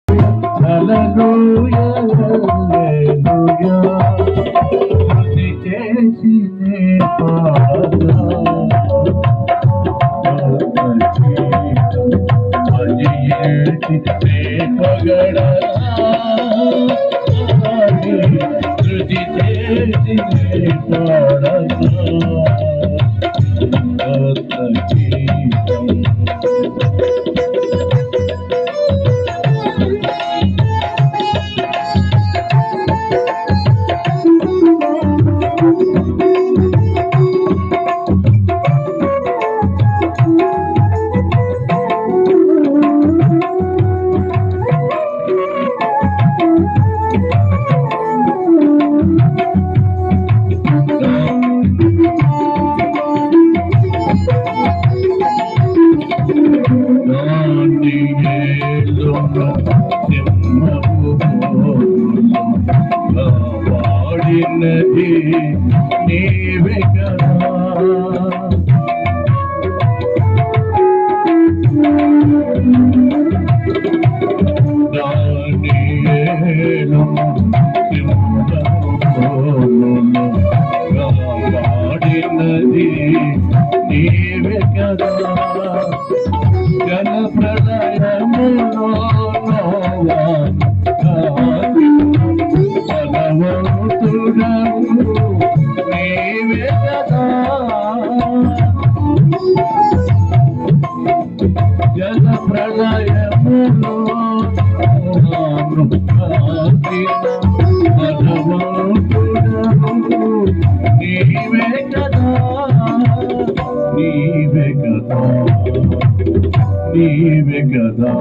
హల్లెలూయా హల్లెలూయా స్తుతి చేసినే పాడతా పగడా స్తుతి చేసినే పాడతా వాడినది నీవే కదా దానియేలు వాడినది నీవే కదా జల ప్రళయములో బలవంతుడవు నీవే కదా జల ప్రళయములో బలవంతుడవు నీవే కదా నీవే కదా నీవే కదా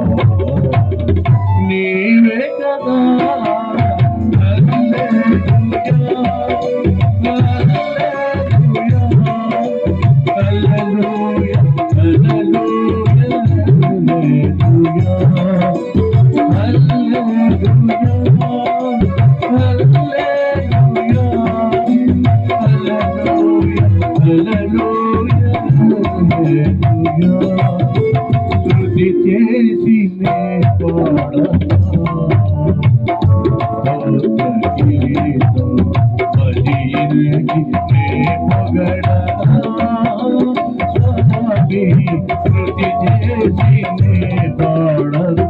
నీవే కదా హల్లెలూయా హల్లెలూయా హల్లెలూయా స్తుతి చేసినే పాడతా గీతం భజనకి పగడా స్వామి స్తుతి చేసినే పాడతా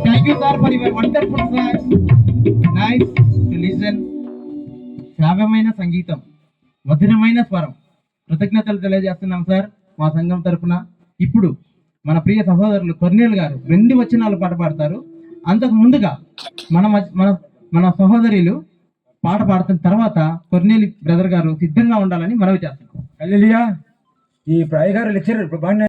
Thank you, sir, for your wonderful sir. Nice to listen. శ్రావ్యమైన సంగీతం, మధురమైన స్వరం. కృతజ్ఞతలు తెలియజేస్తున్నాం సార్ మా సంఘం తరపున. ఇప్పుడు మన ప్రియ సహోదరులు కొర్నేల్ గారు 2 వచనాలు పాట పాడతారు. అంతకు ముందుగా మన మన మన సహోదరులు పాట పాడుతున్న తర్వాత కొర్నేల్ బ్రదర్ గారు సిద్ధంగా ఉండాలని మనవి చేస్తున్నాం. హల్లెలూయా. ఈ ప్రాయ గారు లెక్చరర్